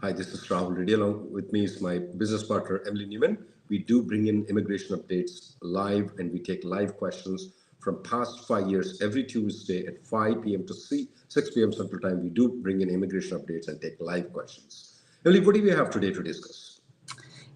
Hi, this is Rahul Reddy. Along with me is my business partner, Reddy Neumann. We do bring in immigration updates live, and we take live questions from past 5 years every Tuesday at 5 p.m. to 6 p.m. Central Time. We do bring in immigration updates and take live questions. Emily, what do we have today to discuss?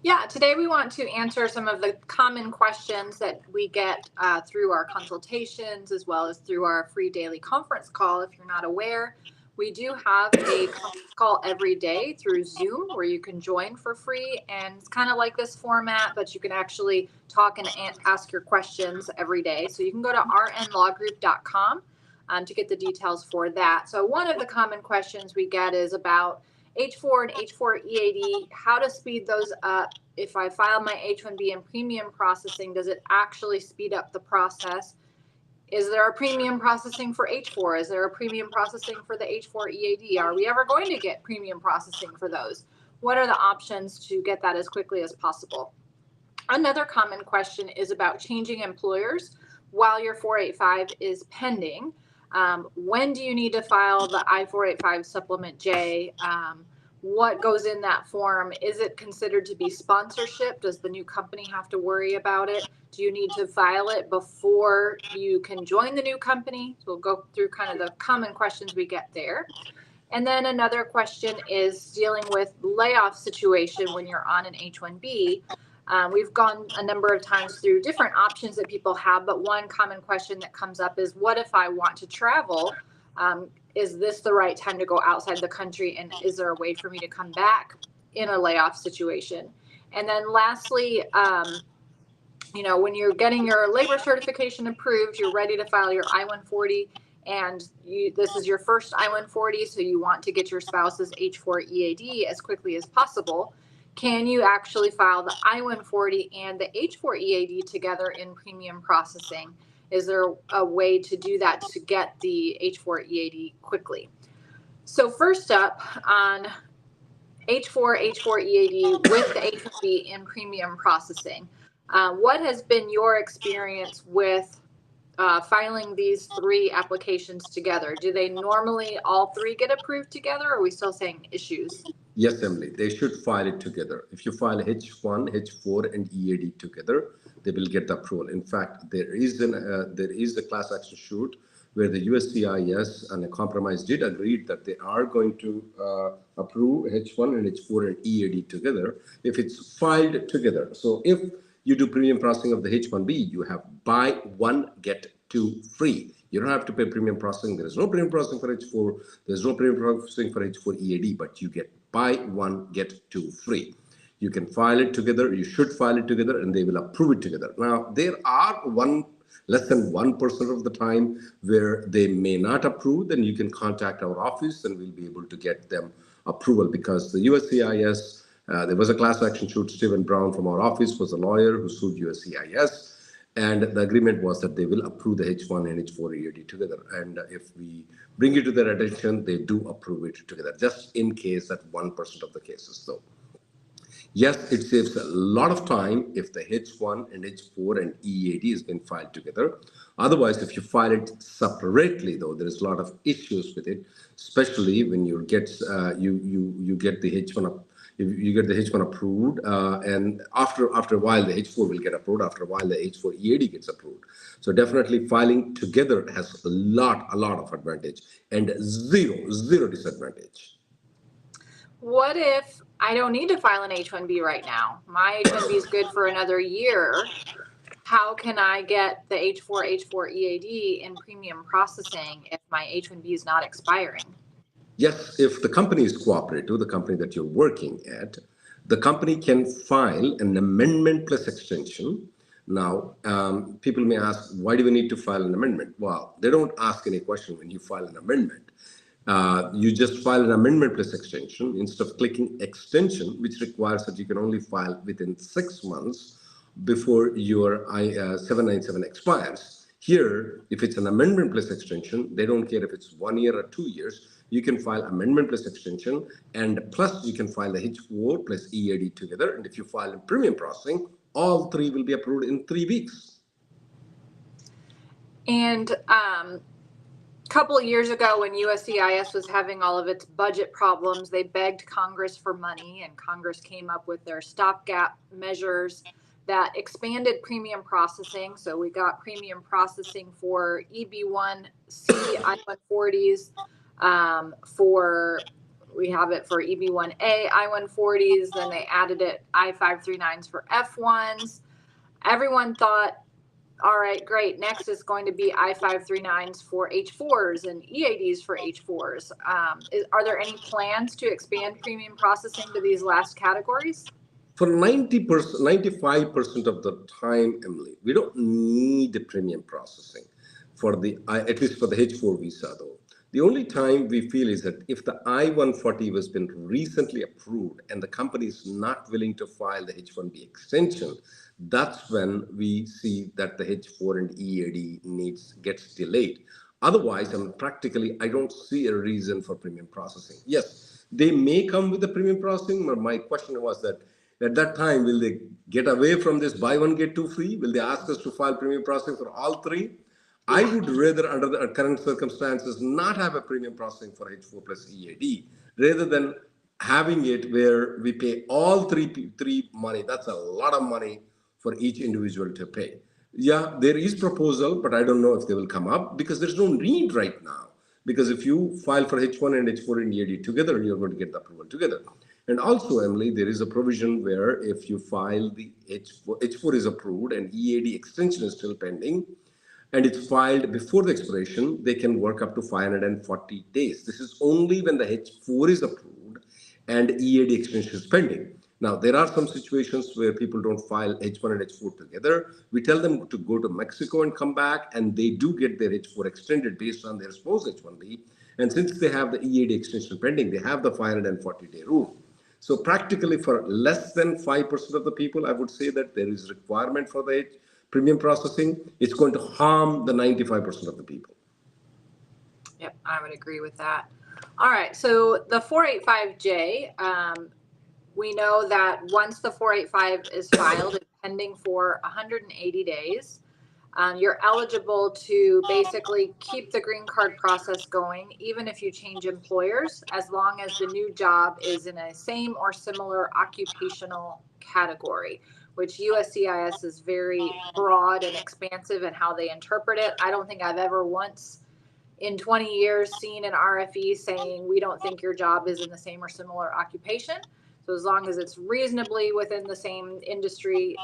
Yeah, today we want to answer some of the common questions that we get through our consultations as well as through our free daily conference call. If you're not aware, we do have a conference call every day through Zoom where you can join for free, and it's kind of like this format, but you can actually talk and ask your questions every day. So you can go to rnlawgroup.com to get the details for that. So one of the common questions we get is about H4 and H4 EAD, how to speed those up. If I file my H1B in premium processing, does it actually speed up the process? Is there a premium processing for H4? Is there a premium processing for the H4 EAD? Are we ever going to get premium processing for those? What are the options to get that as quickly as possible? Another common question is about changing employers while your 485 is pending. When do you need to file the I-485 Supplement J? What goes in that form? Is it considered to be sponsorship? Does the new company have to worry about it? Do you need to file it before you can join the new company? So we'll go through kind of the common questions we get there. And then another question is dealing with layoff situation when you're on an H-1B. We've gone a number of times through different options that people have, but one common question that comes up is, what if I want to travel? Is this the right time to go outside the country? And is there a way for me to come back in a layoff situation? And then lastly, when you're getting your labor certification approved, you're ready to file your I-140, and this is your first I-140, so you want to get your spouse's H4 EAD as quickly as possible. Can you actually file the I-140 and the H4 EAD together in premium processing? Is there a way to do that to get the H4 EAD quickly? So first up, on H4 EAD with the H1B in premium processing, what has been your experience with filing these three applications together? Do they normally all three get approved together, or are we still saying issues? Yes, Emily, they should file it together. If you file H1, H4, and EAD together, they will get the approval. In fact, there is a class action suit where the USCIS and a compromise did agree that they are going to approve H1 and H4 and EAD together if it's filed together. So if you do premium processing of the H1B, you have buy one, get two free. You don't have to pay premium processing. There is no premium processing for H4. There's no premium processing for H4 EAD, but you get buy one, get two free. You can file it together. You should file it together, and they will approve it together. Now, there are less than 1% of the time where they may not approve. Then you can contact our office, and we'll be able to get them approval, because the USCIS, there was a class action suit. Stephen Brown from our office was a lawyer who sued USCIS. And the agreement was that they will approve the H1 and H4 EAD together. And if we bring it to their attention, they do approve it together, just in case that 1% of the cases, though. Yes, it saves a lot of time if the H1 and H4 and EAD has been filed together. Otherwise, if you file it separately, though, there is a lot of issues with it, especially when you get you get the H1 up. You get the H1 approved, and after a while, the H4 will get approved. After a while, the H4 EAD gets approved. So definitely filing together has a lot of advantage and zero disadvantage. What if I don't need to file an H-1B right now? My H-1B is good for another year. How can I get the H4 EAD in premium processing if my H-1B is not expiring? Yes, if the company is cooperative, the company that you're working at, the company can file an amendment plus extension. Now, people may ask, why do we need to file an amendment? Well, they don't ask any question when you file an amendment. You just file an amendment plus extension instead of clicking extension, which requires that you can only file within 6 months before your I-797 expires. Here, if it's an amendment plus extension, they don't care if it's 1 year or 2 years. You can file amendment plus extension, and plus you can file the H4 plus EAD together. And if you file in premium processing, all three will be approved in 3 weeks. And couple of years ago when USCIS was having all of its budget problems, they begged Congress for money, and Congress came up with their stopgap measures that expanded premium processing. So we got premium processing for EB1C I-140s, we have it for EB1A I-140s, then they added it I-539s for F1s. Everyone thought, all right, great. Next is going to be I-539s for H4s and EADs for H4s. Are there any plans to expand premium processing to these last categories? For 90%, 95% of the time, Emily, we don't need the premium processing for at least for the H4 visa though. The only time we feel is that if the I-140 has been recently approved and the company is not willing to file the H1B extension, that's when we see that the H4 and EAD gets delayed. Otherwise, practically, I don't see a reason for premium processing. Yes, they may come with the premium processing, but my question was that at that time, will they get away from this buy one, get two free? Will they ask us to file premium processing for all three? I would rather, under the current circumstances, not have a premium processing for H4 plus EAD, rather than having it where we pay all three money. That's a lot of money for each individual to pay. Yeah, there is proposal, but I don't know if they will come up because there's no need right now. Because if you file for H1 and H4 and EAD together, you're going to get the approval together. And also, Emily, there is a provision where if you file the H4 is approved and EAD extension is still pending, and it's filed before the expiration, they can work up to 540 days. This is only when the H4 is approved and EAD extension is pending. Now, there are some situations where people don't file H1 and H4 together. We tell them to go to Mexico and come back, and they do get their H4 extended based on their spouse H1B. And since they have the EAD extension pending, they have the 540-day rule. So practically for less than 5% of the people, I would say that there is requirement for the premium processing. It's going to harm the 95% of the people. Yep, I would agree with that. All right, so the 485J, we know that once the 485 is filed, it's pending for 180 days. You're eligible to basically keep the green card process going, even if you change employers, as long as the new job is in a same or similar occupational category, which USCIS is very broad and expansive in how they interpret it. I don't think I've ever once in 20 years seen an RFE saying, we don't think your job is in the same or similar occupation. So as long as it's reasonably within the same industry,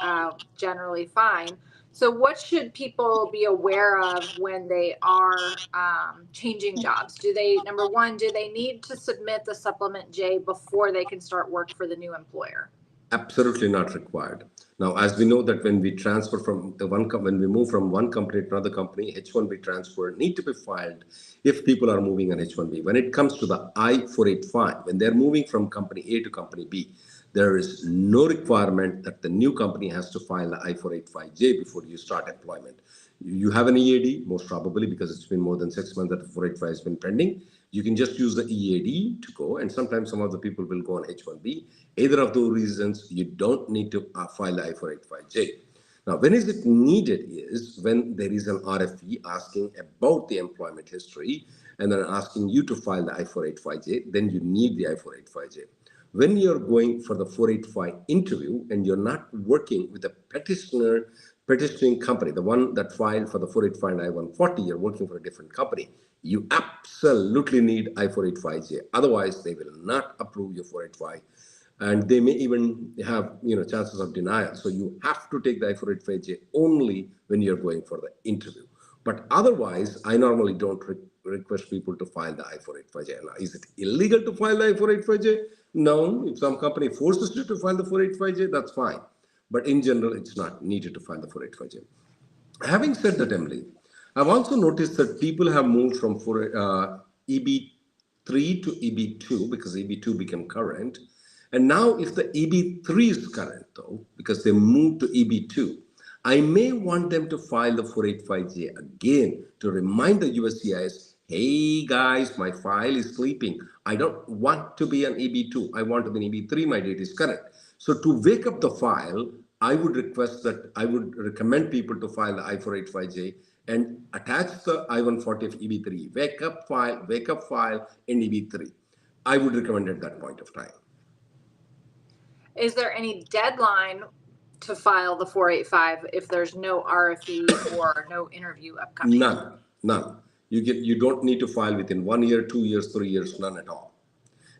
generally fine. So what should people be aware of when they are changing jobs? Number one, do they need to submit the supplement J before they can start work for the new employer? Absolutely not required. Now, as we know that when we transfer from when we move from one company to another company, H1B transfer need to be filed if people are moving on H1B. When it comes to the I-485, when they're moving from company A to company B, there is no requirement that the new company has to file the I-485J before you start employment. You have an EAD, most probably because it's been more than 6 months that the 485 has been pending. You can just use the EAD to go, and sometimes some of the people will go on H1B. Either of those reasons, you don't need to file the I-485J. Now, when is it needed is when there is an RFE asking about the employment history and then asking you to file the I-485J, then you need the I-485J. When you're going for the 485 interview and you're not working with a petitioning company, the one that filed for the 485 and I-140, you're working for a different company, you absolutely need I-485J. Otherwise, they will not approve your 485. And they may even have chances of denial. So you have to take the I-485J only when you're going for the interview. But otherwise, I normally don't request people to file the I-485J. Now, is it illegal to file the I-485J? No. If some company forces you to file the 485J, that's fine. But in general, it's not needed to file the 485J. Having said that, Emily, I've also noticed that people have moved from EB3 to EB2 because EB2 became current. And now if the EB3 is current, though, because they moved to EB2, I may want them to file the 485J again to remind the USCIS, hey guys, my file is sleeping. I don't want to be an EB2. I want to be an EB3. My date is current. So to wake up the file, I would recommend people to file the I-485J and attach the I-140 of EB3, wake up file, and EB3. I would recommend at that point of time. Is there any deadline to file the 485 if there's no RFE or no interview upcoming? None. You don't need to file within 1 year, 2 years, 3 years, none at all.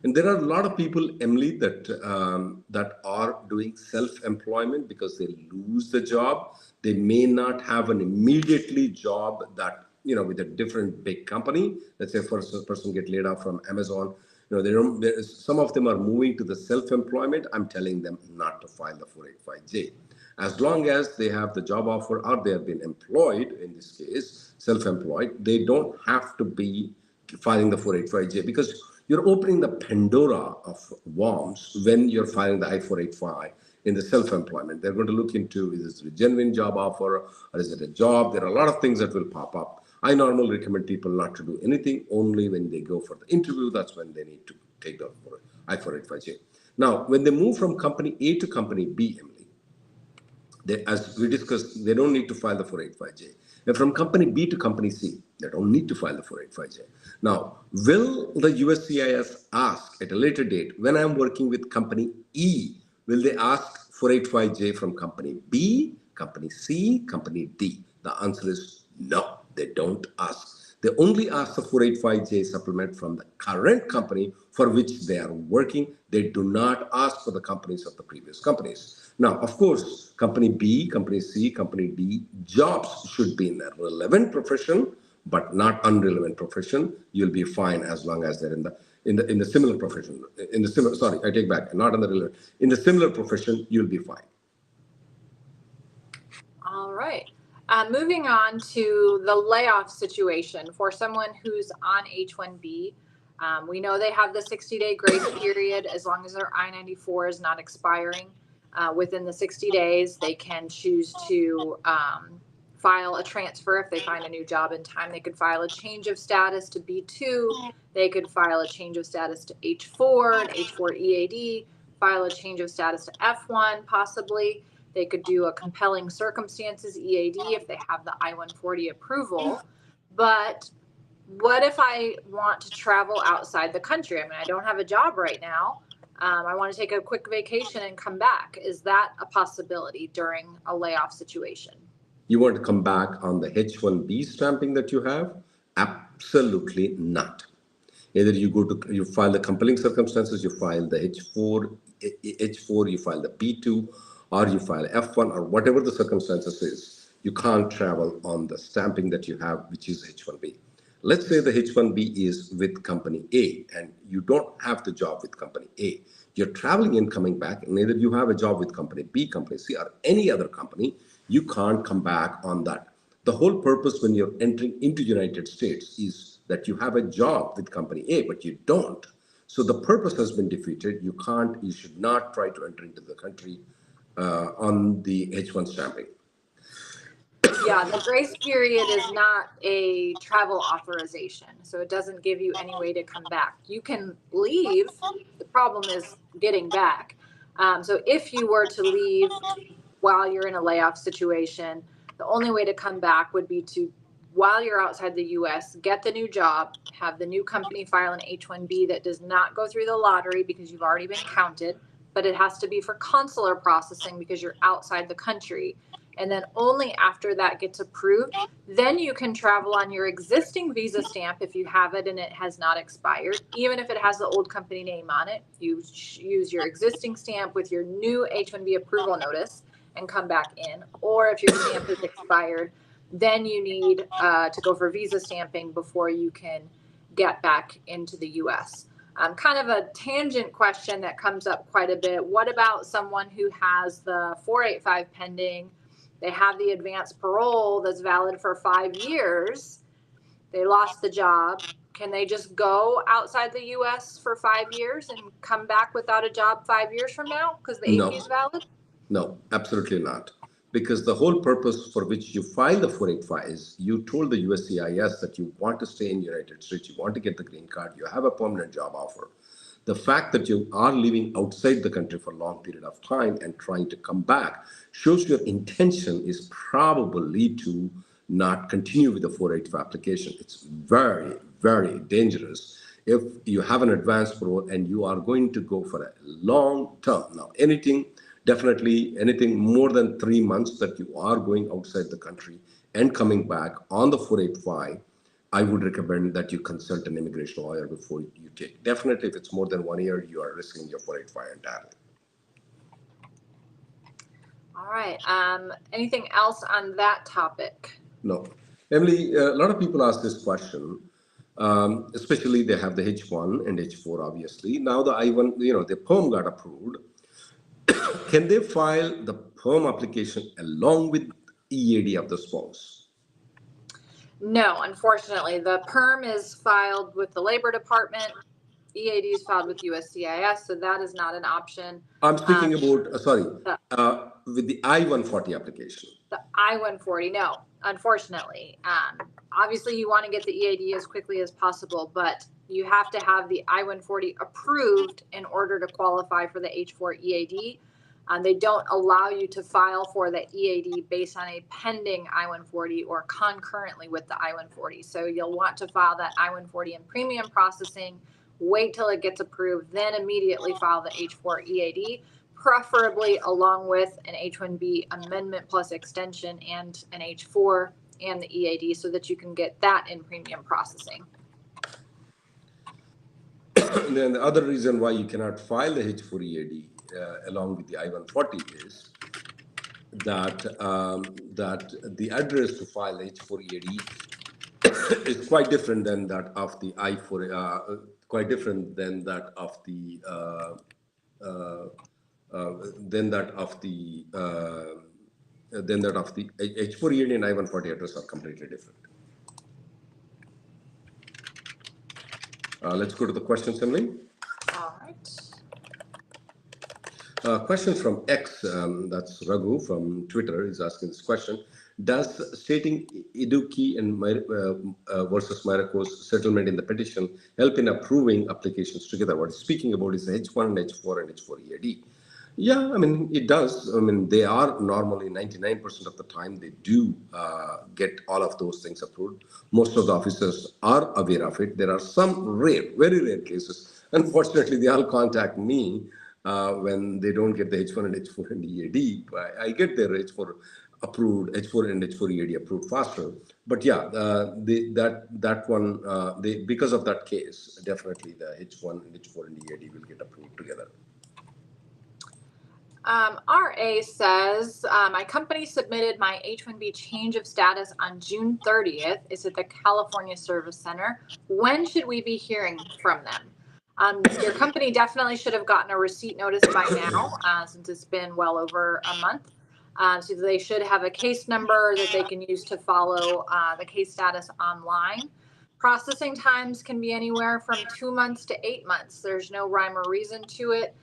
And there are a lot of people, Emily, that are doing self-employment because they lose the job. They may not have an immediately job that, with a different big company. Let's say first a person get laid off from Amazon. Some of them are moving to the self-employment. I'm telling them not to file the 485J. As long as they have the job offer or they have been employed, in this case, self-employed, they don't have to be filing the 485J because you're opening the Pandora of worms when you're filing the I-485 in the self-employment. They're going to look into, is this a genuine job offer or is it a job? There are a lot of things that will pop up. I normally recommend people not to do anything, only when they go for the interview. That's when they need to take the I-485J. Now, when they move from company A to company B, Emily, as we discussed, they don't need to file the 485J. And from company B to company C, they don't need to file the 485J. Now, will the USCIS ask at a later date, when I'm working with company E, will they ask 485J from company B, company C, company D? The answer is no, they don't ask. They only ask the 485J supplement from the current company for which they are working. They do not ask for the companies of the previous companies. Now, of course, company B, company C, company D, jobs should be in a relevant profession, but not unrelevant profession. You'll be fine as long as they're in the similar profession. Sorry, I take back, not in the relevant. In the similar profession, you'll be fine. All right. Moving on to the layoff situation for someone who's on H1B. We know they have the 60-day grace period as long as their I-94 is not expiring. Within the 60 days, they can choose to file a transfer if they find a new job in time. They could file a change of status to B2. They could file a change of status to H4 and H4 EAD, file a change of status to F1 possibly. They could do a compelling circumstances EAD if they have the I-140 approval. But what if I want to travel outside the country? I mean, I don't have a job right now. I want to take a quick vacation and come back. Is that a possibility during a layoff situation? You want to come back on the H1B stamping that you have? Absolutely not. Either you file the compelling circumstances, you file the H4, you file the B2, or you file F1, or whatever the circumstances is. You can't travel on the stamping that you have, which is H1B. Let's say the H1B is with company A and you don't have the job with company A. You're traveling and coming back, and either you have a job with company B, company C, or any other company, you can't come back on that. The whole purpose when you're entering into United States is that you have a job with company A, but you don't. So the purpose has been defeated. You should not try to enter into the country on the H1 stamping. Yeah, the grace period is not a travel authorization, so it doesn't give you any way to come back. You can leave. The problem is getting back. So if you were to leave while you're in a layoff situation, the only way to come back would be to, while you're outside the U.S., get the new job, have the new company file an H-1B that does not go through the lottery because you've already been counted, but it has to be for consular processing because you're outside the country. And then only after that gets approved, then you can travel on your existing visa stamp if you have it and it has not expired. Even if it has the old company name on it, you use your existing stamp with your new H-1B approval notice and come back in. Or if your stamp is expired, then you need to go for visa stamping before you can get back into the U.S. Kind of a tangent question that comes up quite a bit. What about someone who has the 485 pending? They have the advanced parole that's valid for 5 years. They lost the job. Can they just go outside the U.S. for 5 years and come back without a job 5 years from now because the AP is valid? No, absolutely not. Because the whole purpose for which you file the 485 is you told the USCIS that you want to stay in the United States, you want to get the green card, you have a permanent job offer. The fact that you are living outside the country for a long period of time and trying to come back shows your intention is probably to not continue with the 485 application. It's very, very dangerous if you have an advanced parole and you are going to go for a long term. Now, definitely anything more than 3 months that you are going outside the country and coming back on the 485, I would recommend that you consult an immigration lawyer before you take. Definitely, if it's more than 1 year, you are risking your 485 entirely. All right. Anything else on that topic? No. Emily, a lot of people ask this question, especially they have the H1 and H4, obviously. Now the I-1, the PERM got approved. Can they file the PERM application along with EAD of the spouse? No, unfortunately. The PERM is filed with the Labor Department. EAD is filed with USCIS, so that is not an option. I'm speaking about, with the I-140 application. The I-140, no, unfortunately. Obviously, you want to get the EAD as quickly as possible, but you have to have the I-140 approved in order to qualify for the H4 EAD. They don't allow you to file for the EAD based on a pending I-140 or concurrently with the I-140. So you'll want to file that I-140 in premium processing, wait till it gets approved, then immediately file the H4 EAD, preferably along with an H1B amendment plus extension and an H4 and the EAD so that you can get that in premium processing. And then the other reason why you cannot file the H4 EAD along with the I-140 is that the address to file the H4 EAD is quite different than that of the I-4, quite different than that of the H4 EAD and I-140 address are completely different. Let's go to the questions, Emily. All right. Question from X, that's Raghu from Twitter, is asking this question. Does stating Iduki and versus Marico's settlement in the petition help in approving applications together? What it's speaking about is H1, H4, and H4 EAD. Yeah, I mean, it does. I mean, they are normally 99% of the time, they do get all of those things approved. Most of the officers are aware of it. There are some rare, very rare cases. Unfortunately, they all contact me when they don't get the H1 and H4 and EAD. I get their H4 approved, H4 and H4 EAD approved faster. But yeah, because of that case, definitely the H1 and H4 and EAD will get approved together. RA says, my company submitted my H-1B change of status on June 30th. It's at the California Service Center. When should we be hearing from them? Your company definitely should have gotten a receipt notice by now, since it's been well over a month. So they should have a case number that they can use to follow the case status online. Processing times can be anywhere from 2 months to 8 months. There's no rhyme or reason to it.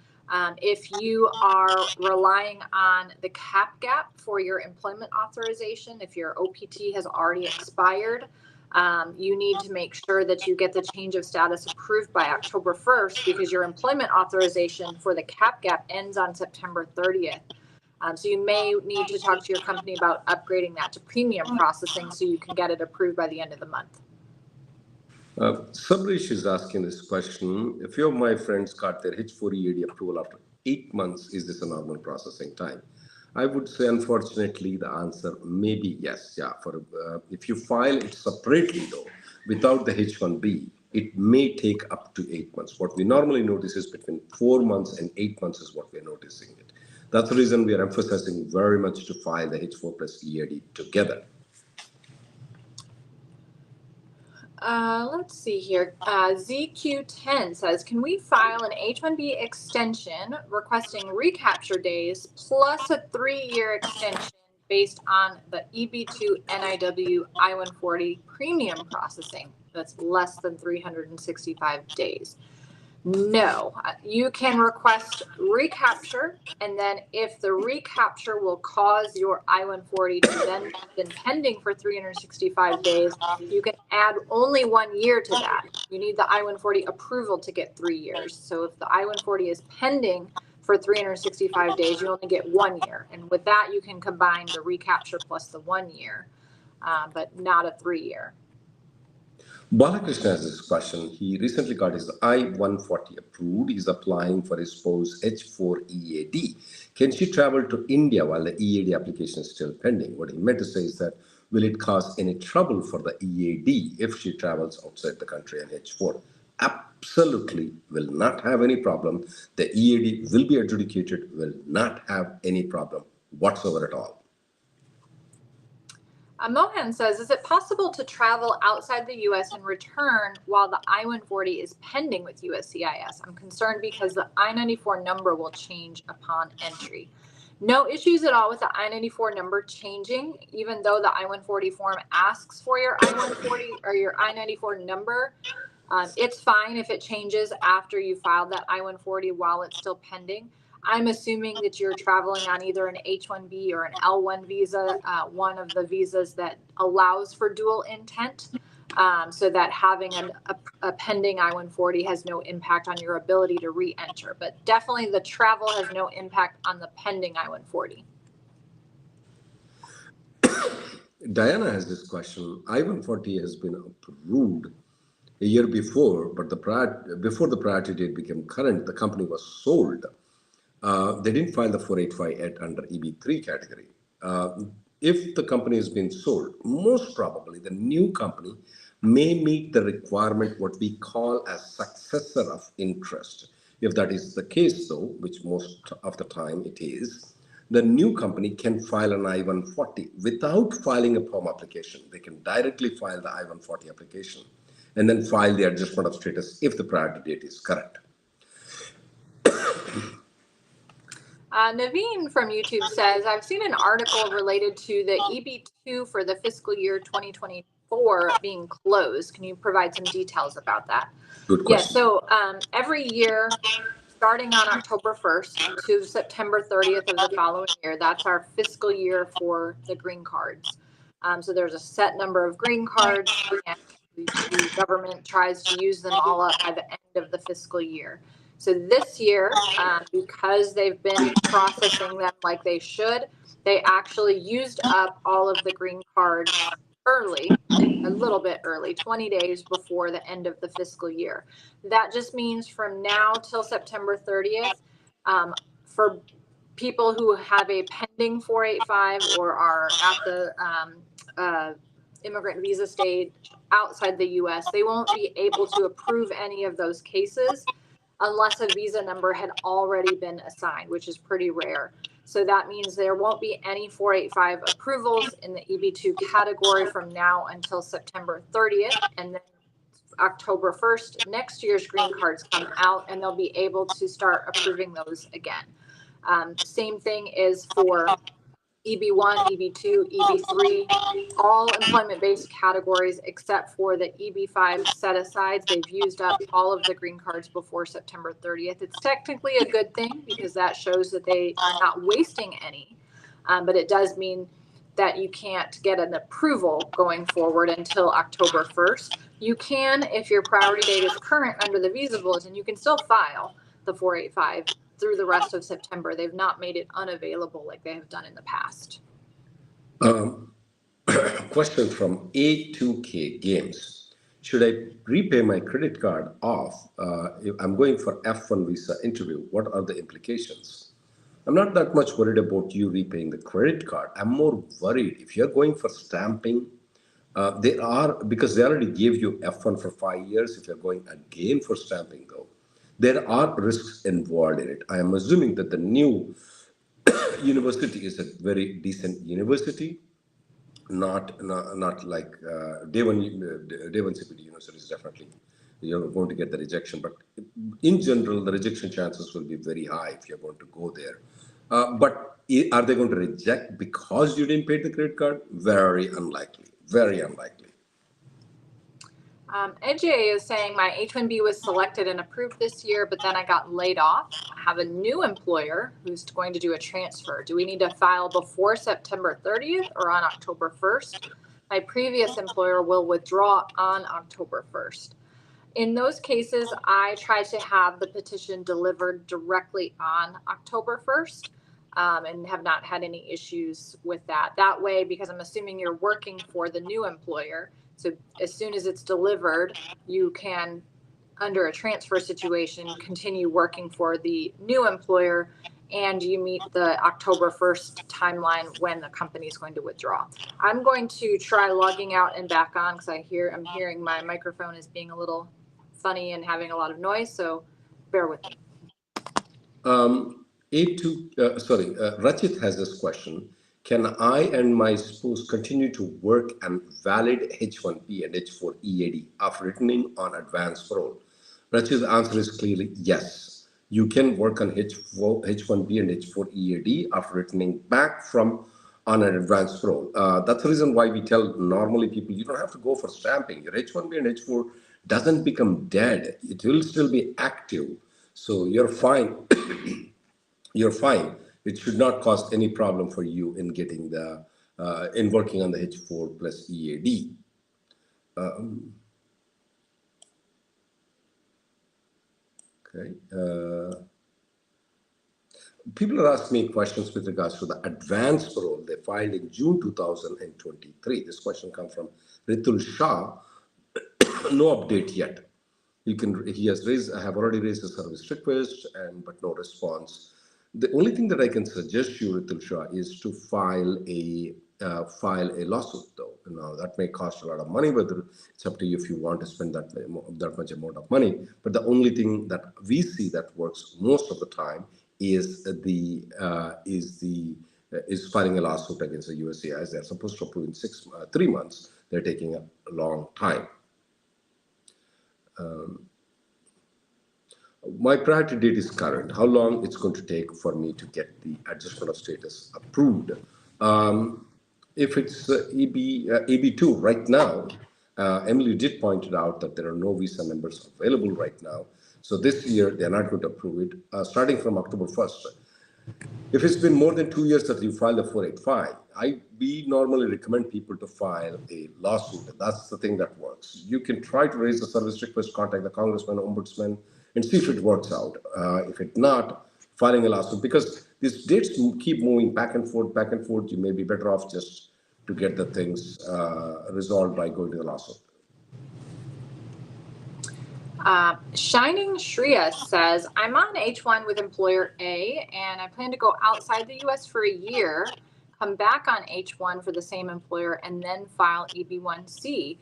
If you are relying on the cap gap for your employment authorization, if your OPT has already expired, you need to make sure that you get the change of status approved by October 1st because your employment authorization for the cap gap ends on September 30th. So you may need to talk to your company about upgrading that to premium processing so you can get it approved by the end of the month. Sabrish is asking this question. A few of my friends got their H4 EAD approval after 8 months. Is this a normal processing time? I would say, unfortunately, the answer may be yes. Yeah, if you file it separately, though, without the H1B, it may take up to 8 months. What we normally notice is between 4 months and 8 months is what we're noticing it. That's the reason we are emphasizing very much to file the H4 plus EAD together. Let's see here. ZQ10 says, can we file an H-1B extension requesting recapture days plus a 3-year extension based on the EB2 NIW I-140 premium processing that's less than 365 days? No, you can request recapture, and then if the recapture will cause your I-140 to then have been pending for 365 days, you can add only 1 year to that. You need the I-140 approval to get 3 years. So if the I-140 is pending for 365 days, you only get 1 year. And with that, you can combine the recapture plus the 1 year, but not a 3 year. Balakrishna has this question. He recently got his I-140 approved. He's applying for his spouse H4 EAD. Can she travel to India while the EAD application is still pending? What he meant to say is that, will it cause any trouble for the EAD if she travels outside the country on H4? Absolutely will not have any problem. The EAD will be adjudicated, will not have any problem whatsoever at all. Mohan says, is it possible to travel outside the U.S. and return while the I-140 is pending with USCIS? I'm concerned because the I-94 number will change upon entry. No issues at all with the I-94 number changing, even though the I-140 form asks for your I-140 or your I-94 number. It's fine if it changes after you filed that I-140 while it's still pending. I'm assuming that you're traveling on either an H-1B or an L-1 visa, one of the visas that allows for dual intent, so that having a pending I-140 has no impact on your ability to re-enter. But definitely the travel has no impact on the pending I-140. Diana has this question. I-140 has been approved a year before, but before the priority date became current, the company was sold. They didn't file the 485 yet under EB3 category. If the company has been sold, most probably the new company may meet the requirement what we call as successor of interest. If that is the case though, which most of the time it is, the new company can file an I-140 without filing a PERM application. They can directly file the I-140 application and then file the adjustment of status if the priority date is correct. Naveen from YouTube says, I've seen an article related to the EB2 for the fiscal year 2024 being closed. Can you provide some details about that? Good question. Yes, so every year, starting on October 1st to September 30th of the following year, that's our fiscal year for the green cards. So there's a set number of green cards, and the government tries to use them all up by the end of the fiscal year. So this year, because they've been processing them like they should, they actually used up all of the green cards early, a little bit early, 20 days before the end of the fiscal year. That just means from now till September 30th, for people who have a pending 485 or are at the immigrant visa stage outside the U.S., they won't be able to approve any of those cases unless a visa number had already been assigned, which is pretty rare. So that means there won't be any 485 approvals in the EB2 category from now until September 30th. And then October 1st, next year's green cards come out and they'll be able to start approving those again. Same thing is for EB1, EB2, EB3, all employment-based categories except for the EB5 set-asides. They've used up all of the green cards before September 30th. It's technically a good thing because that shows that they are not wasting any, but it does mean that you can't get an approval going forward until October 1st. You can, if your priority date is current under the visa bulletin, you can still file the 485 through the rest of September. They've not made it unavailable like they have done in the past. Question from A2K Games. Should I repay my credit card off if I'm going for F1 visa interview? What are the implications? I'm not that much worried about you repaying the credit card. I'm more worried if you're going for stamping. Because they already gave you F1 for 5 years. If you're going again for stamping though, there are risks involved in it. I am assuming that the new university is a very decent university, not like day one CPD universities. Definitely, you're going to get the rejection. But in general, the rejection chances will be very high if you're going to go there. But are they going to reject because you didn't pay the credit card? Very unlikely. Very unlikely. AJ is saying my H-1B was selected and approved this year, but then I got laid off. I have a new employer who's going to do a transfer. Do we need to file before September 30th or on October 1st? My previous employer will withdraw on October 1st. In those cases, I try to have the petition delivered directly on October 1st and have not had any issues with that. That way, because I'm assuming you're working for the new employer, so as soon as it's delivered, you can, under a transfer situation, continue working for the new employer and you meet the October 1st timeline when the company is going to withdraw. I'm going to try logging out and back on because I'm hearing my microphone is being a little funny and having a lot of noise, so bear with me. Rachit has this question. Can I and my spouse continue to work and valid H1B and H4 EAD after returning on advance parole? Rachit's answer is clearly yes. You can work on H1B and H4 EAD after returning back from on an advance parole. That's the reason why we tell normally people you don't have to go for stamping. Your H1B and H4 doesn't become dead. It will still be active. So you're fine. You're fine. It should not cause any problem for you in getting the in working on the H4 plus EAD. People are asking me questions with regards to the advance parole they filed in June 2023. This question comes from Ritul Shah. No update yet. He has raised. I have already raised a service request, but no response. The only thing that I can suggest you, Ritul Shah, is to file a lawsuit, though. Now that may cost a lot of money, whether it's up to you if you want to spend that much amount of money. But the only thing that we see that works most of the time is filing a lawsuit against the USCIS. They're supposed to approve in 3 months. They're taking a long time. My priority date is current. How long it's going to take for me to get the adjustment of status approved? If it's EB2 right now, Emily did point it out that there are no visa members available right now. So this year, they're not going to approve it, starting from October 1st. If it's been more than 2 years that you filed a 485, we normally recommend people to file a lawsuit. That's the thing that works. You can try to raise a service request, contact the congressman, ombudsman, and see if it works out. If it's not, filing a lawsuit, because these dates keep moving back and forth, you may be better off just to get the things resolved by going to the lawsuit. Shining Shreya says, I'm on H1 with employer A, and I plan to go outside the U.S. for a year, come back on H1 for the same employer, and then file EB1C.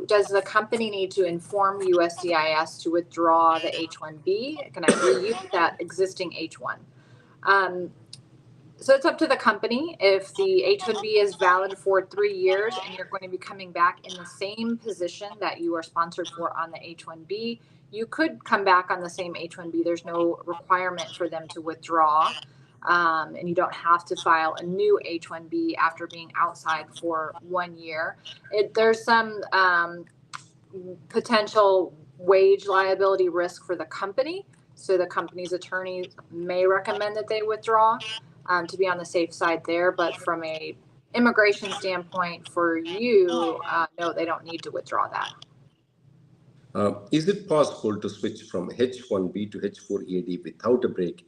Does the company need to inform USCIS to withdraw the H1B? Can I reuse that existing H1? So it's up to the company. If the H-1B is valid for 3 years and you're going to be coming back in the same position that you are sponsored for on the H-1B, you could come back on the same H-1B. There's no requirement for them to withdraw, and you don't have to file a new H-1B after being outside for 1 year. There's some potential wage liability risk for the company, so the company's attorneys may recommend that they withdraw. To be on the safe side there, but from a immigration standpoint for you, no, they don't need to withdraw that. Is it possible to switch from H1B to H4 EAD without a break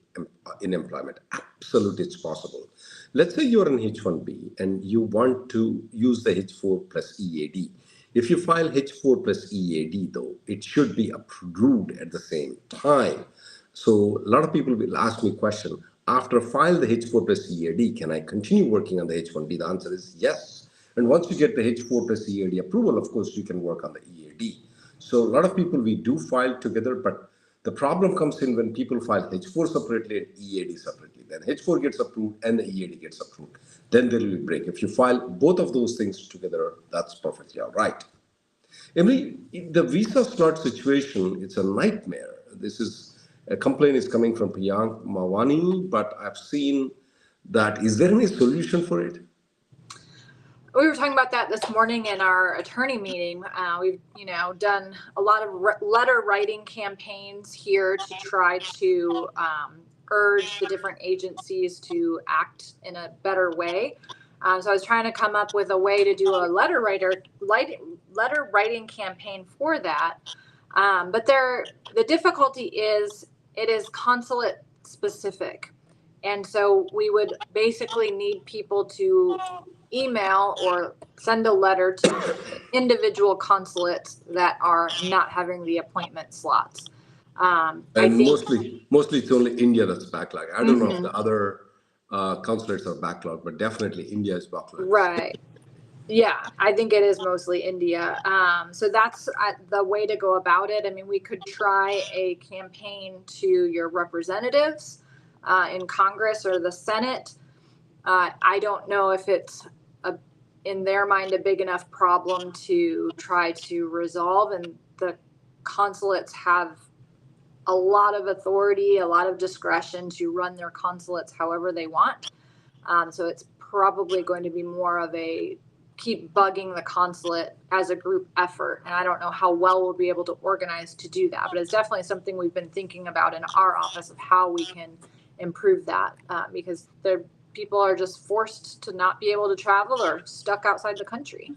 in employment? Absolutely, it's possible. Let's say you're an H1B and you want to use the H4 plus EAD. If you file H4 plus EAD, though, it should be approved at the same time. So a lot of people will ask me a question, after file the H4 plus EAD, can I continue working on the H1B? The answer is yes. And once you get the H4 plus EAD approval, of course, you can work on the EAD. So a lot of people, we do file together, but the problem comes in when people file H4 separately and EAD separately. Then H4 gets approved and the EAD gets approved. Then there will be a break. If you file both of those things together, that's perfectly all right. Emily, the visa slot situation, it's a nightmare. A complaint is coming from Priyank Mawani, but I've seen that. Is there any solution for it? We were talking about that this morning in our attorney meeting. We've, done a lot of letter writing campaigns here to try to urge the different agencies to act in a better way. So I was trying to come up with a way to do a letter writing campaign for that. But the difficulty is it is consulate specific. And so we would basically need people to email or send a letter to individual consulates that are not having the appointment slots. And mostly it's only India that's backlog. I don't know if the other consulates are backlog, but definitely India is backlog. Right. Yeah, I think it is mostly India. So that's the way to go about it. I mean, we could try a campaign to your representatives in Congress or the Senate. I don't know if it's in their mind a big enough problem to try to resolve, and the consulates have a lot of authority, a lot of discretion to run their consulates however they want. So it's probably going to be more of a keep bugging the consulate as a group effort. And I don't know how well we'll be able to organize to do that, but it's definitely something we've been thinking about in our office of how we can improve that because people are just forced to not be able to travel or stuck outside the country.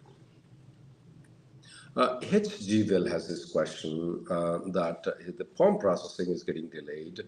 HGVL has this question that the PERM processing is getting delayed.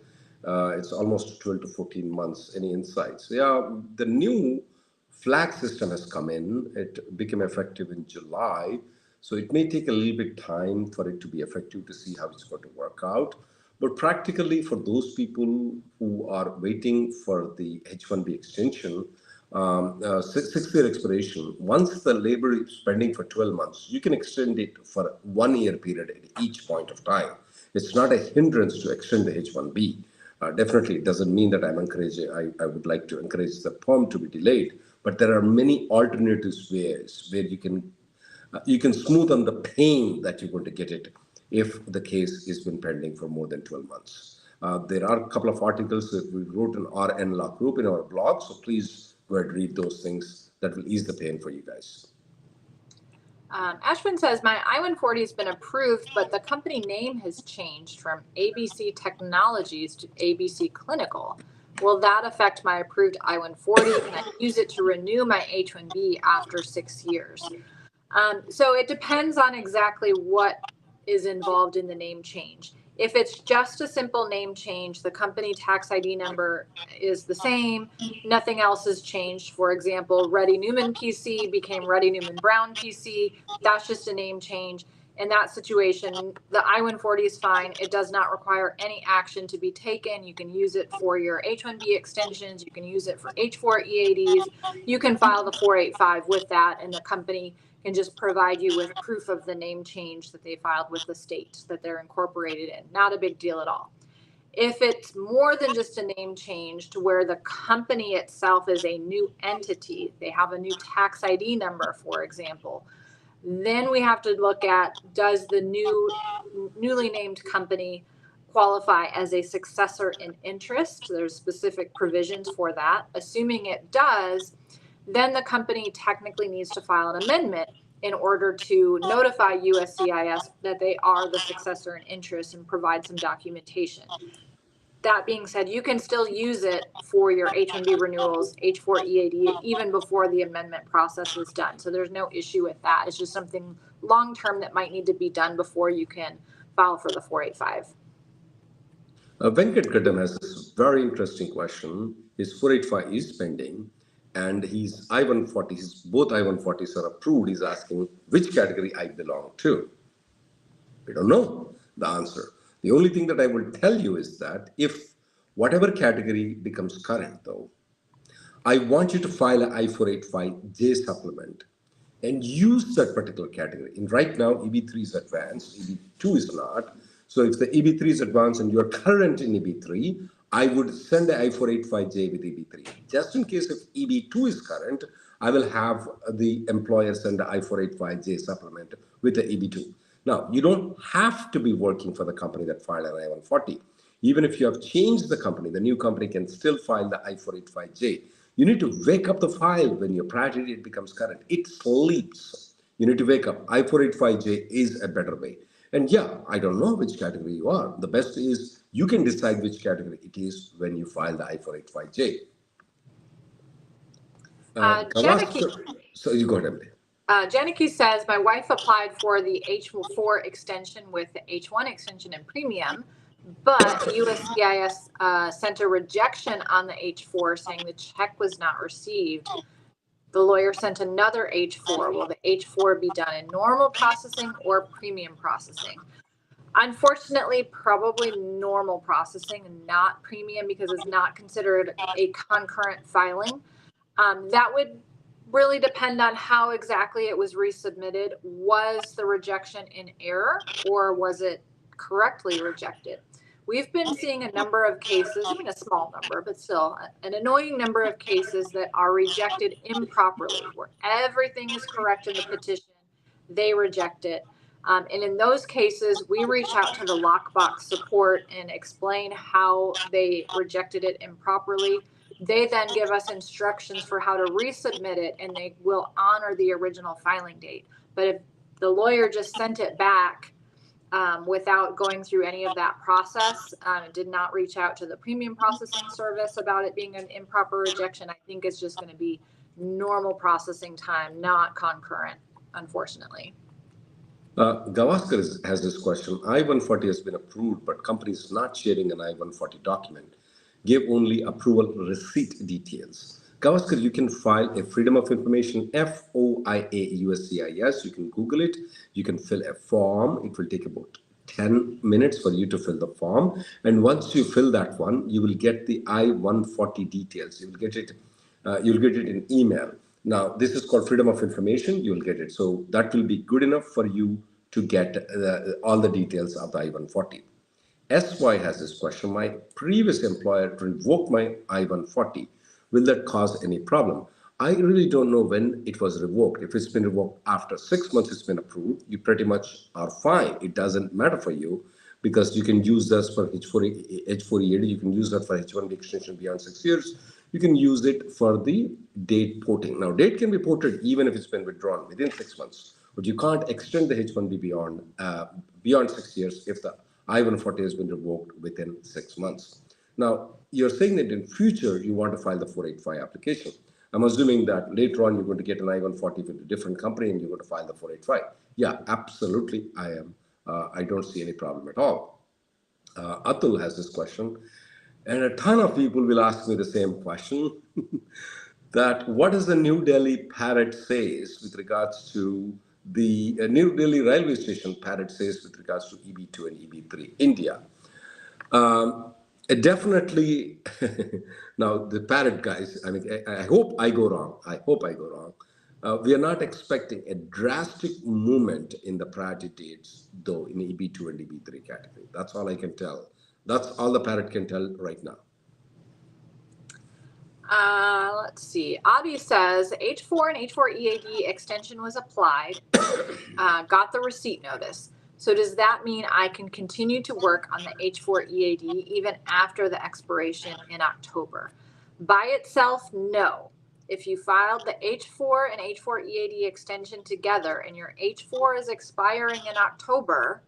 It's almost 12 to 14 months. Any insights? Yeah, the new flag system has come in. It became effective in July. So it may take a little bit time for it to be effective to see how it's going to work out. But practically for those people who are waiting for the H1B extension, 6-year expiration, once the labor is pending for 12 months, you can extend it for 1 year period at each point of time. It's not a hindrance to extend the H1B. Definitely, it doesn't mean that I'm encouraging, I would like to encourage the PERM to be delayed, but there are many alternatives ways where you can smoothen the pain that you're going to get it if the case has been pending for more than 12 months. There are a couple of articles that we wrote in our NLAW group in our blog, so please go ahead and read those things. That will ease the pain for you guys. Ashwin says, my I-140 has been approved, but the company name has changed from ABC Technologies to ABC Clinical. Will that affect my approved I-140? Can I use it to renew my H-1B after 6 years? So it depends on exactly what is involved in the name change. If it's just a simple name change, the company tax ID number is the same, nothing else has changed. For example, Reddy Neumann P.C. became Reddy Neumann Brown P.C. That's just a name change. In that situation, the I-140 is fine. It does not require any action to be taken. You can use it for your H-1B extensions. You can use it for H4 EADs. You can file the 485 with that, and the company can just provide you with proof of the name change that they filed with the state that they're incorporated in. Not a big deal at all. If it's more than just a name change to where the company itself is a new entity, they have a new tax ID number, for example, then we have to look at, does the newly named company qualify as a successor in interest? There's specific provisions for that. Assuming it does, then the company technically needs to file an amendment in order to notify USCIS that they are the successor in interest and provide some documentation. That being said, you can still use it for your H-1B renewals, H4 EAD, even before the amendment process is done. So there's no issue with that. It's just something long-term that might need to be done before you can file for the 485. Venkat Kadam has this very interesting question. His 485 is pending, and his I-140, both I-140s are approved. He's asking which category I belong to. We don't know the answer. The only thing that I will tell you is that if whatever category becomes current, though, I want you to file an I-485J supplement and use that particular category. And right now, EB3 is advanced, EB2 is not. So if the EB3 is advanced and you're current in EB3, I would send the I-485J with EB3. Just in case if EB2 is current, I will have the employer send the I-485J supplement with the EB2. Now, you don't have to be working for the company that filed an I-140. Even if you have changed the company, the new company can still file the I-485J. You need to wake up the file when your priority date becomes current. It sleeps. You need to wake up. I-485J is a better way. And yeah, I don't know which category you are. The best is you can decide which category it is when you file the I-485J. So you go ahead, Emily. Janicki says, my wife applied for the H4 extension with the H1 extension and premium, but USCIS sent a rejection on the H4 saying the check was not received. The lawyer sent another H4. Will the H4 be done in normal processing or premium processing? Unfortunately, probably normal processing, not premium, because it's not considered a concurrent filing. That would really depend on how exactly it was resubmitted. Was the rejection in error or was it correctly rejected? We've been seeing a number of cases, I mean a small number, but still an annoying number of cases that are rejected improperly, where everything is correct in the petition, they reject it. And in those cases, we reach out to the lockbox support and explain how they rejected it improperly. They then give us instructions for how to resubmit it, and they will honor the original filing date. But if the lawyer just sent it back without going through any of that process, did not reach out to the premium processing service about it being an improper rejection, I think it's just going to be normal processing time, not concurrent, unfortunately. Gavaskar has this question. I-140 has been approved, but company is not sharing an I-140 document. Give only approval receipt details. Gavaskar, you can file a Freedom of Information FOIA USCIS. You can Google it. You can fill a form. It will take about 10 minutes for you to fill the form. And once you fill that one, you will get the I-140 details. You will get it. You'll get it in email. Now, this is called Freedom of Information. You'll get it. So that will be good enough for you to get all the details of the I-140. SY has this question. My previous employer revoked my I-140. Will that cause any problem? I really don't know when it was revoked. If it's been revoked after 6 months, it's been approved, you pretty much are fine. It doesn't matter for you because you can use this for H4 EAD. You can use that for H1B extension beyond 6 years. You can use it for the date porting. Now, date can be ported even if it's been withdrawn within 6 months, but you can't extend the H1B beyond 6 years if the I-140 has been revoked within 6 months. Now, you're saying that in future, you want to file the 485 application. I'm assuming that later on, you're going to get an I-140 with a different company and you're going to file the 485. Yeah, absolutely, I am. I don't see any problem at all. Atul has this question, and a ton of people will ask me the same question, that what does the New Delhi parrot says with regards to the New Delhi railway station parrot says with regards to EB2 and EB3, India. Definitely, now the parrot guys, I mean, I hope I go wrong. I hope I go wrong. We are not expecting a drastic movement in the priority dates, though, in EB2 and EB3 category. That's all I can tell. That's all the parrot can tell right now. Let's see. Abhi says H4 and H4 EAD extension was applied, got the receipt notice. So does that mean I can continue to work on the H4 EAD even after the expiration in October? By itself, no. If you filed the H4 and H4 EAD extension together and your H4 is expiring in October,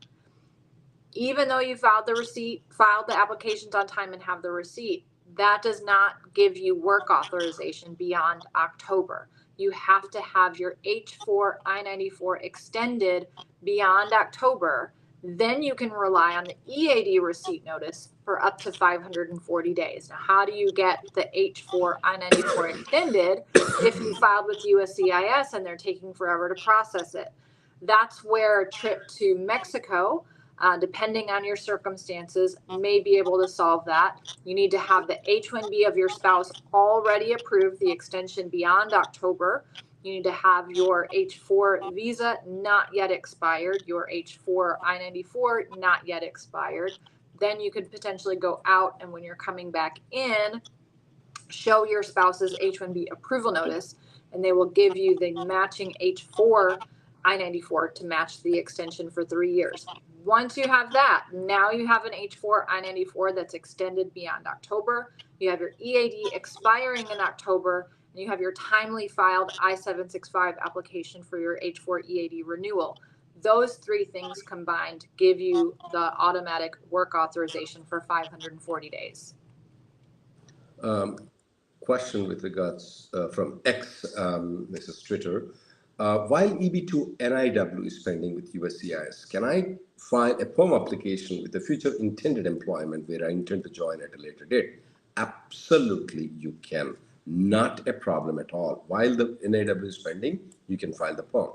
even though you filed the applications on time and have the receipt, that does not give you work authorization beyond October. You have to have your H4 I-94 extended beyond October. Then you can rely on the EAD receipt notice for up to 540 days. Now, how do you get the H4 I-94 extended if you filed with USCIS and they're taking forever to process it? That's where a trip to Mexico, depending on your circumstances, may be able to solve that. You need to have the H1B of your spouse already approved, the extension beyond October. You need to have your H4 visa not yet expired, your H4 I-94 not yet expired. Then you could potentially go out, and when you're coming back in, show your spouse's H1B approval notice, and they will give you the matching H4 I-94 to match the extension for 3 years. Once you have that, now you have an H4 I-94 that's extended beyond October. You have your EAD expiring in October, and you have your timely filed I-765 application for your H4 EAD renewal. Those three things combined give you the automatic work authorization for 540 days. Question with regards from X, this is Twitter. While EB2 NIW is pending with USCIS, can I file a PERM application with a future intended employment where I intend to join at a later date? Absolutely, you can. Not a problem at all. While the NIW is pending, you can file the PERM.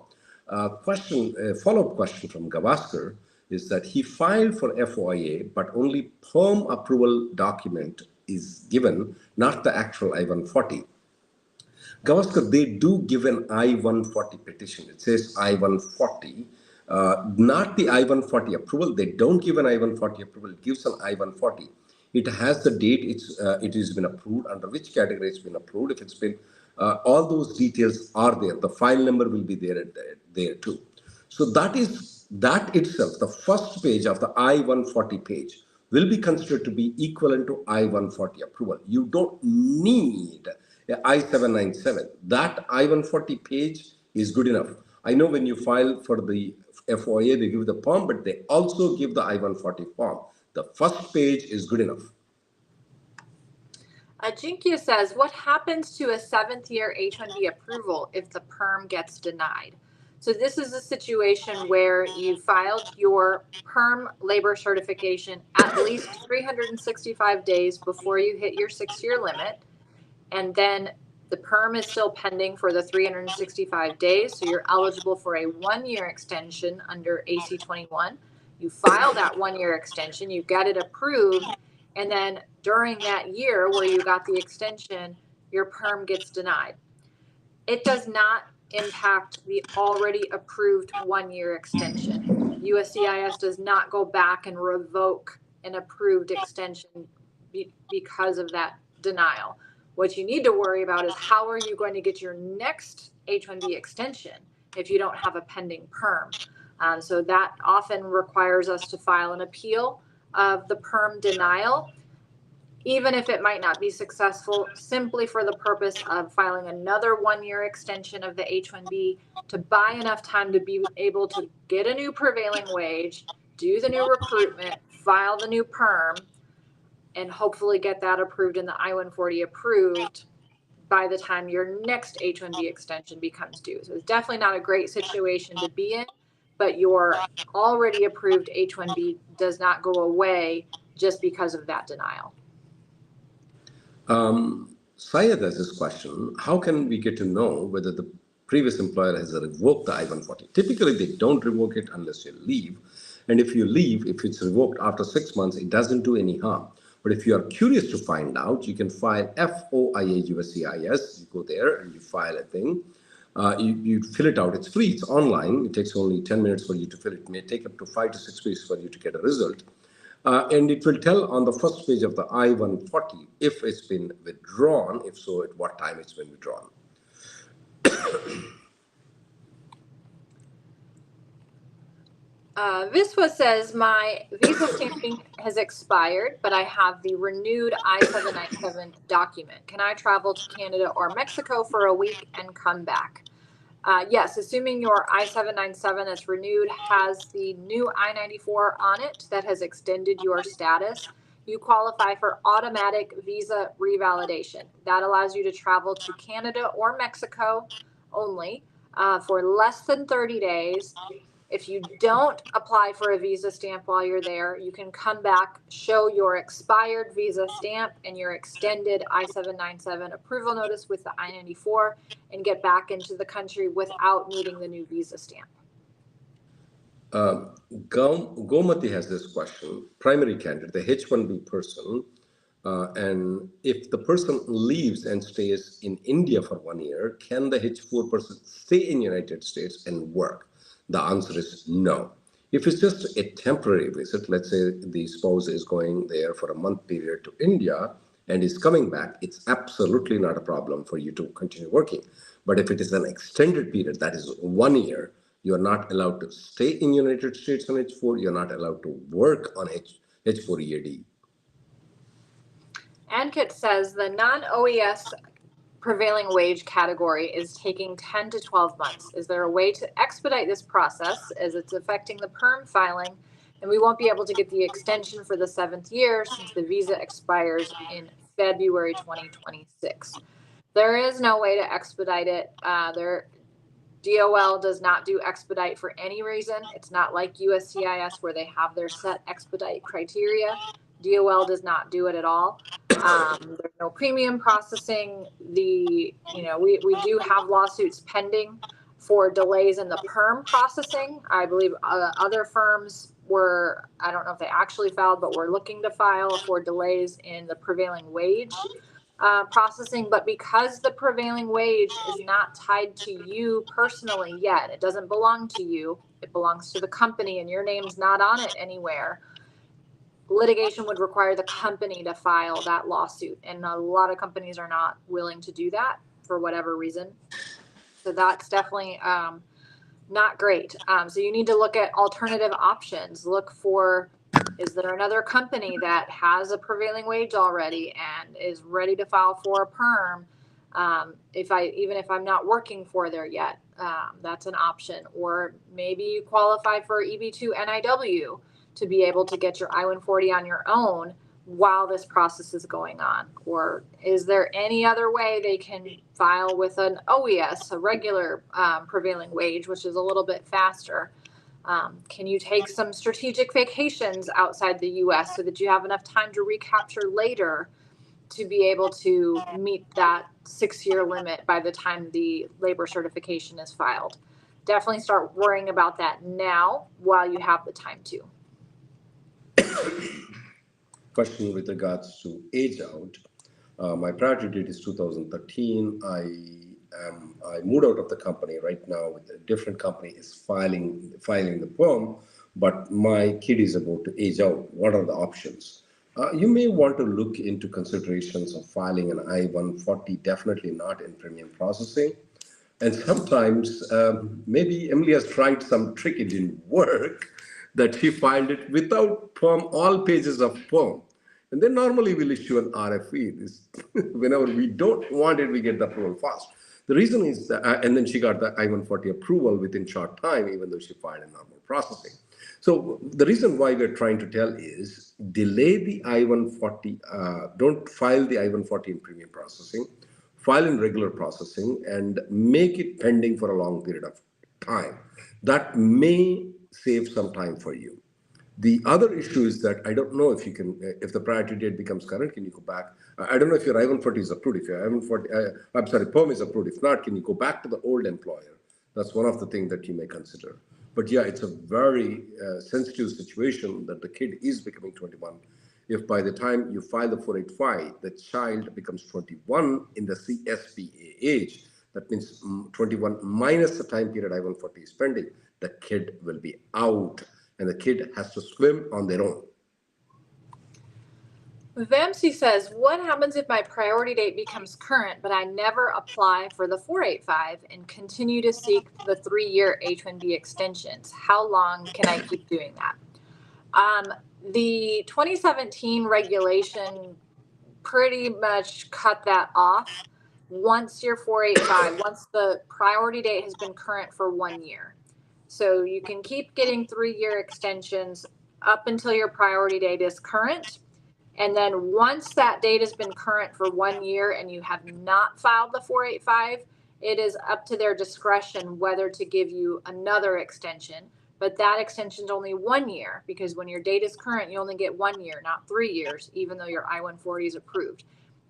Follow-up question from Gavaskar is that he filed for FOIA, but only PERM approval document is given, not the actual I-140. Gavaskar, they do give an I-140 petition. It says I-140, not the I-140 approval. They don't give an I-140 approval. It gives an I-140. It has the date it has been approved, under which category it's been approved. If it's been, all those details are there. The file number will be there too. So that itself, the first page of the I-140 page, will be considered to be equivalent to I-140 approval. You don't need a I-797. That I-140 page is good enough. I know when you file for the FOIA, they give the PERM, but they also give the I-140 form. The first page is good enough. Jinkyu says, what happens to a 7th-year H-1B approval if the PERM gets denied? So this is a situation where you filed your PERM labor certification at least 365 days before you hit your 6-year limit, and then the PERM is still pending for the 365 days, so you're eligible for a 1-year extension under AC 21. You file that 1-year extension, you get it approved, and then during that year where you got the extension, your PERM gets denied. It does not impact the already approved 1-year extension. USCIS does not go back and revoke an approved extension because of that denial. What you need to worry about is how are you going to get your next H-1B extension if you don't have a pending PERM. So that often requires us to file an appeal of the PERM denial, even if it might not be successful, simply for the purpose of filing another 1-year extension of the H-1B to buy enough time to be able to get a new prevailing wage, do the new recruitment, file the new PERM, and hopefully get that approved and the I-140 approved by the time your next H-1B extension becomes due. So it's definitely not a great situation to be in, but your already approved H-1B does not go away just because of that denial. Syed has this question: how can we get to know whether the previous employer has revoked the I-140? Typically, they don't revoke it unless you leave. And if you leave, if it's revoked after 6 months, it doesn't do any harm. But if you are curious to find out, you can file FOIA USCIS. You go there and you file a thing. You fill it out. It's free. It's online. It takes only 10 minutes for you to fill it. It may take up to 5 to 6 weeks for you to get a result. And it will tell on the first page of the I-140 if it's been withdrawn, if so, at what time it's been withdrawn. Viswa says, my visa stamping has expired, but I have the renewed I-797 document. Can I travel to Canada or Mexico for a week and come back? Yes, assuming your I-797 that's renewed has the new I-94 on it that has extended your status, you qualify for automatic visa revalidation. That allows you to travel to Canada or Mexico only for less than 30 days. If you don't apply for a visa stamp while you're there, you can come back, show your expired visa stamp and your extended I-797 approval notice with the I-94 and get back into the country without needing the new visa stamp. Gomati has this question: primary candidate, the H-1B person, and if the person leaves and stays in India for 1 year, can the H-4 person stay in the United States and work? The answer is no. If it's just a temporary visit, let's say the spouse is going there for a month period to India and is coming back, it's absolutely not a problem for you to continue working. But if it is an extended period, that is 1 year, You're not allowed to stay in United States on H4. You're not allowed to work on H4 EAD. Ankit says the non-OES prevailing wage category is taking 10 to 12 months. Is there a way to expedite this process as it's affecting the PERM filing and we won't be able to get the extension for the 7th year since the visa expires in February 2026? There is no way to expedite it. DOL does not do expedite for any reason. It's not like USCIS where they have their set expedite criteria. DOL does not do it at all. There's no premium processing. We do have lawsuits pending for delays in the PERM processing. I believe other firms I don't know if they actually filed, but we're looking to file for delays in the prevailing wage processing. But because the prevailing wage is not tied to you personally yet, it doesn't belong to you, it belongs to the company and your name's not on it anywhere. Litigation would require the company to file that lawsuit, and a lot of companies are not willing to do that for whatever reason. So that's definitely not great. So you need to look at alternative options. Look for, is there another company that has a prevailing wage already and is ready to file for a PERM? Even if I'm not working for there yet, that's an option. Or maybe you qualify for EB2 NIW to be able to get your I-140 on your own while this process is going on. Or is there any other way they can file with an OES, a regular prevailing wage, which is a little bit faster? Can you take some strategic vacations outside the US so that you have enough time to recapture later to be able to meet that 6-year limit by the time the labor certification is filed? Definitely start worrying about that now while you have the time to. Question with regards to age out. My priority date is 2013. I moved out of the company right now with a different company is filing the PERM, but my kid is about to age out. What are the options? You may want to look into considerations of filing an I-140, definitely not in premium processing. And sometimes maybe Emily has tried some trick, it didn't work, that she filed it without PERM, all pages of PERM. And then normally we'll issue an RFE. Whenever we don't want it, we get the approval fast. The reason is that, and then she got the I-140 approval within short time, even though she filed in normal processing. So the reason why we're trying to tell is delay the I-140, don't file the I-140 in premium processing, file in regular processing and make it pending for a long period of time. That may save some time for you. The other issue is that I don't know if you can, if the priority date becomes current, can you go back? I don't know if your I-140 is approved. If your I-140, PERM is approved. If not, can you go back to the old employer? That's one of the things that you may consider. But yeah, it's a very sensitive situation that the kid is becoming 21. If by the time you file the 485, the child becomes 21 in the CSPA age, that means 21 minus the time period I-140 is pending, the kid will be out and the kid has to swim on their own. Vamsi says, what happens if my priority date becomes current, but I never apply for the 485 and continue to seek the 3-year H-1B extensions? How long can I keep doing that? The 2017 regulation pretty much cut that off once your 485, once the priority date has been current for 1 year. So you can keep getting 3-year extensions up until your priority date is current. And then once that date has been current for 1 year and you have not filed the 485, it is up to their discretion whether to give you another extension. But that extension is only 1 year because when your date is current, you only get 1 year, not 3 years, even though your I-140 is approved.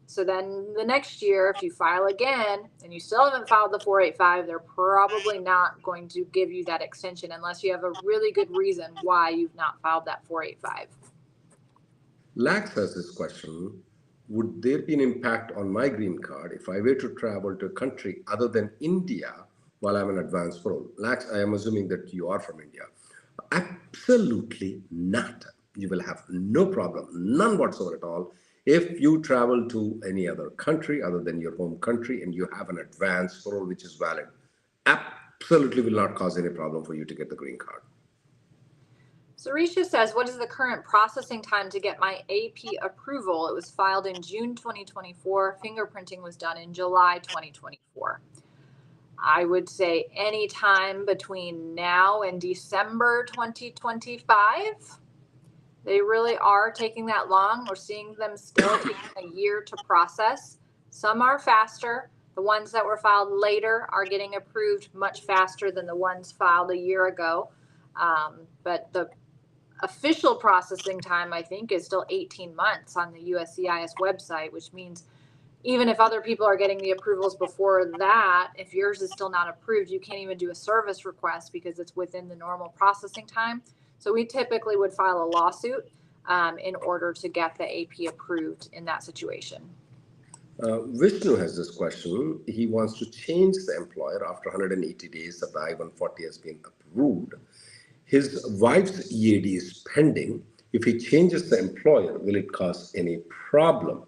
So then the next year, if you file again and you still haven't filed the 485, they're probably not going to give you that extension unless you have a really good reason why you've not filed that 485. Lax has this question, would there be an impact on my green card if I were to travel to a country other than India while I'm an advanced parole? Lax, I am assuming that you are from India. Absolutely not. You will have no problem, none whatsoever at all, if you travel to any other country other than your home country and you have an advanced parole which is valid. absolutely will not cause any problem for you to get the green card. Sarisha says, what is the current processing time to get my AP approval? It was filed in June 2024. Fingerprinting was done in July 2024. I would say any time between now and December 2025. They really are taking that long. We're seeing them still taking a year to process. Some are faster. The ones that were filed later are getting approved much faster than the ones filed a year ago. But the official processing time, I think, is still 18 months on the USCIS website, which means even if other people are getting the approvals before that, if yours is still not approved, you can't even do a service request because it's within the normal processing time. So we typically would file a lawsuit in order to get the AP approved in that situation. Vishnu has this question. He wants to change the employer after 180 days that the I-140 has been approved. His wife's EAD is pending. If he changes the employer, will it cause any problem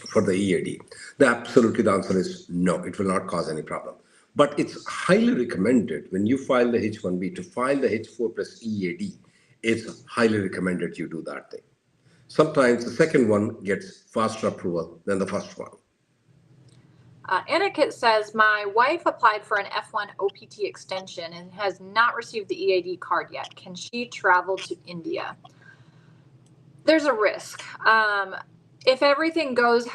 for the EAD? Absolutely, the answer is no, it will not cause any problem. But it's highly recommended when you file the H1B to file the H4 plus EAD. It's highly recommended you do that thing. Sometimes the second one gets faster approval than the first one. Aniket says, my wife applied for an F1 OPT extension and has not received the EAD card yet. Can she travel to India? There's a risk. If everything goes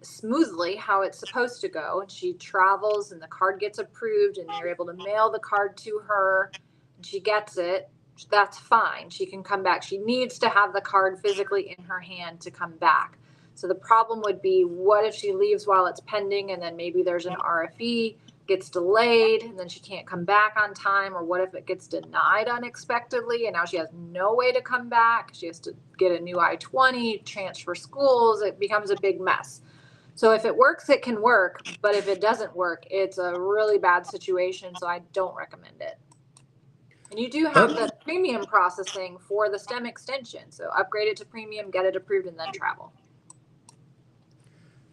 smoothly, how it's supposed to go, and she travels and the card gets approved and they're able to mail the card to her and she gets it, that's fine. She can come back. She needs to have the card physically in her hand to come back. So the problem would be, what if she leaves while it's pending and then maybe there's an RFE, gets delayed, and then she can't come back on time? Or what if it gets denied unexpectedly and now she has no way to come back? She has to get a new I-20, transfer schools. It becomes a big mess. So if it works, it can work. But if it doesn't work, it's a really bad situation. So I don't recommend it. And you do have the premium processing for the STEM extension. So upgrade it to premium, get it approved, and then travel.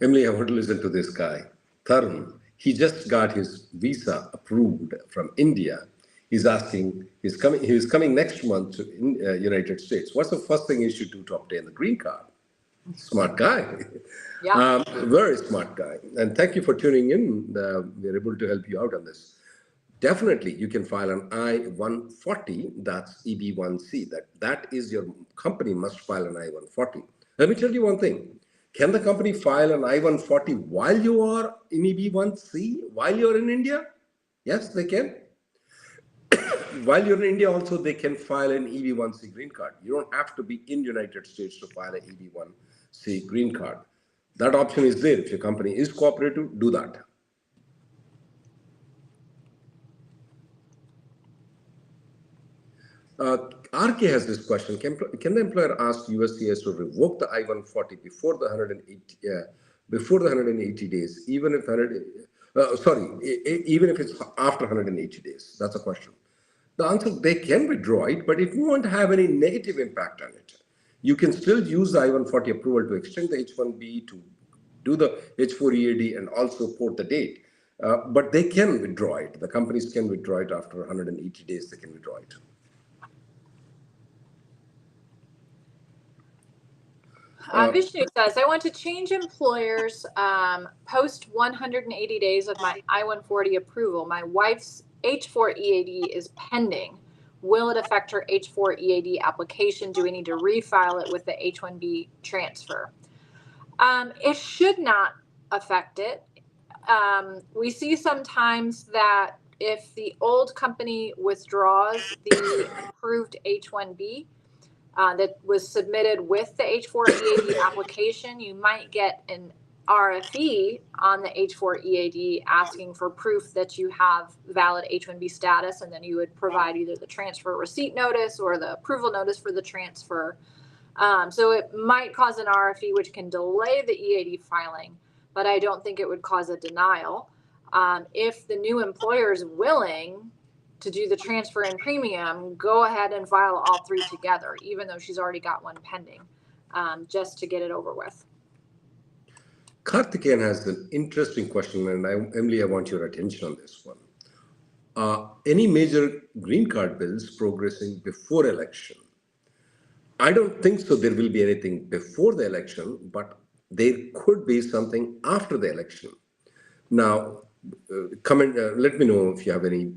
Emily, I want to listen to this guy, Tarun. He just got his visa approved from India. He's coming next month to United States. What's the first thing he should do to obtain the green card? Smart guy. Yeah. Very smart guy. And thank you for tuning in. We're able to help you out on this. Definitely, you can file an I-140, that's EB1C. That is your company must file an I-140. Let me tell you one thing. Can the company file an I-140 while you are in EB1C, while you're in India? Yes, they can. While you're in India also, they can file an EB1C green card. You don't have to be in United States to file an EB1C green card. That option is there. If your company is cooperative, do that. RK has this question. Can the employer ask USCIS to revoke the I-140 before the 180 days, even if even if it's after 180 days? That's a question. The answer, they can withdraw it, but it won't have any negative impact on it. You can still use the I-140 approval to extend the H1B, to do the H4 EAD, and also port the date. But they can withdraw it. The companies can withdraw it after 180 days. They can withdraw it. Vishnu says, I want to change employers post 180 days of my I-140 approval. My wife's H4 EAD is pending. Will it affect her H4 EAD application? Do we need to refile it with the H1B transfer? It should not affect it. We see sometimes that if the old company withdraws the approved H1B, that was submitted with the H4 EAD application, you might get an RFE on the H4 EAD asking for proof that you have valid H1B status, and then you would provide either the transfer receipt notice or the approval notice for the transfer. So it might cause an RFE, which can delay the EAD filing, but I don't think it would cause a denial. If the new employer is willing to do the transfer and premium, go ahead and file all three together, even though she's already got one pending, just to get it over with. Karthikeyan has an interesting question, and Emily, I want your attention on this one. any major green card bills progressing before election. I don't think so there will be anything before the election, but there could be something after the election. Now, let me know if you have any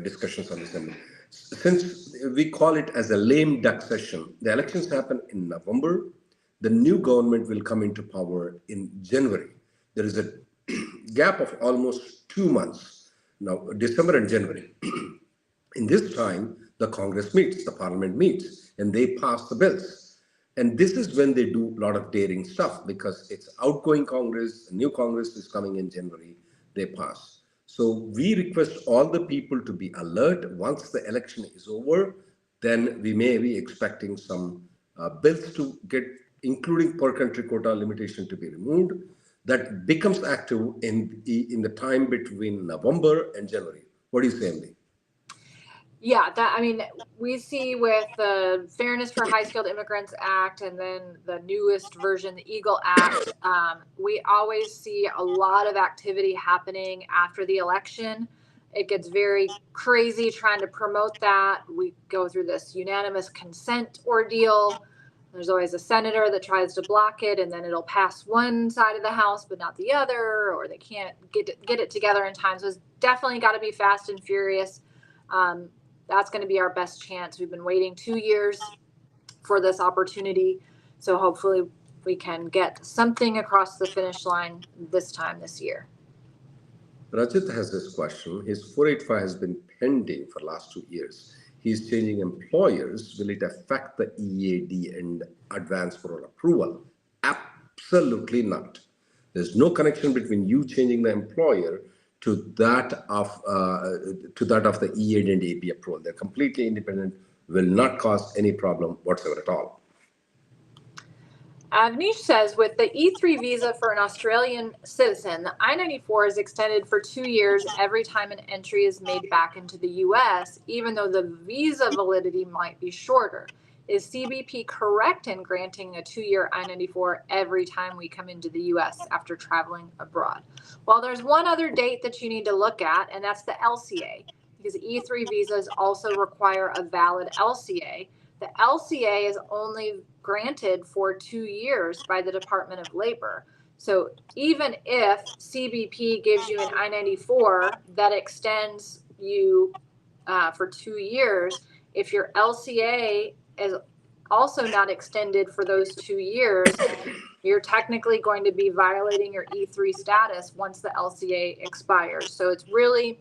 discussions on this. Since we call it as a lame duck session, the elections happen in November. The new government will come into power in January. There is a gap of almost 2 months. Now, December and January. In this time, the Congress meets, the Parliament meets, and they pass the bills. And this is when they do a lot of daring stuff because it's outgoing Congress, a new Congress is coming in January, they pass. So we request all the people to be alert. Once the election is over, then we may be expecting some bills to get, including per country quota limitation, to be removed. That becomes active in the time between November and January. What do you say, Emily? Yeah, I mean, we see with the Fairness for High Skilled Immigrants Act and then the newest version, the EAGLE Act, we always see a lot of activity happening after the election. It gets very crazy trying to promote that. We go through this unanimous consent ordeal. There's always a senator that tries to block it, and then it'll pass one side of the House but not the other, or they can't get it together in time. So it's definitely got to be fast and furious. That's going to be our best chance. We've been waiting 2 years for this opportunity. So hopefully we can get something across the finish line this year. Rajat has this question. His 485 has been pending for the last 2 years. He's changing employers. Will it affect the EAD and advance parole approval? Absolutely not. There's no connection between you changing the employer to that of the EAD and AP approval. They're completely independent, will not cause any problem whatsoever at all. Avnish says, with the E3 visa for an Australian citizen, the I-94 is extended for 2 years every time an entry is made back into the U.S., even though the visa validity might be shorter. Is CBP correct in granting a 2-year I-94 every time we come into the U.S. after traveling abroad? Well, there's one other date that you need to look at, and that's the LCA, because E3 visas also require a valid LCA. The LCA is only granted for 2 years by the Department of Labor. So even if CBP gives you an I-94 that extends you for 2 years, if your LCA is also not extended for those 2 years, you're technically going to be violating your E3 status once the LCA expires. So it's really,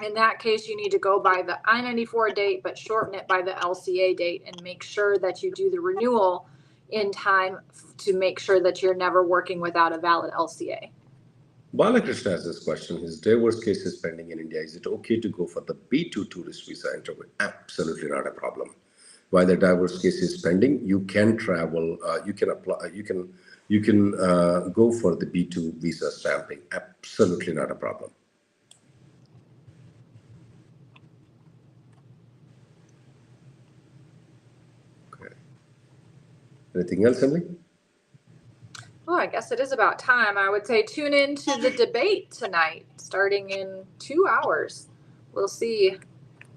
in that case, you need to go by the I-94 date, but shorten it by the LCA date and make sure that you do the renewal in time to make sure that you're never working without a valid LCA. Balakrishna has this question. His divorce case is pending in India. Is it okay to go for the B2 tourist visa interview? Absolutely not a problem. While the divorce case is pending, you can travel, you can apply, you can go for the B2 visa stamping. Absolutely not a problem. Okay. Anything else, Emily? Oh, I guess it is about time. I would say tune in to the debate tonight, starting in 2 hours. We'll see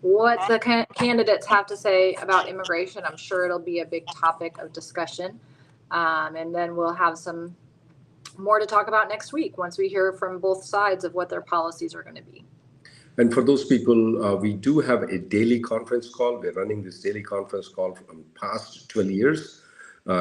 what the candidates have to say about immigration. I'm sure it'll be a big topic of discussion. And then we'll have some more to talk about next week once we hear from both sides of what their policies are going to be. And for those people, we do have a daily conference call. We're running this daily conference call from past 12 years.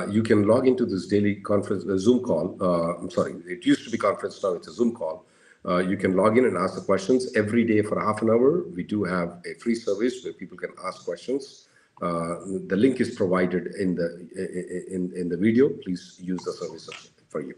You can log into this daily conference, Zoom call. I'm sorry, it used to be conference, now it's a Zoom call. You can log in and ask the questions every day for half an hour. We do have a free service where people can ask questions. The link is provided in the video. Please use the service for you.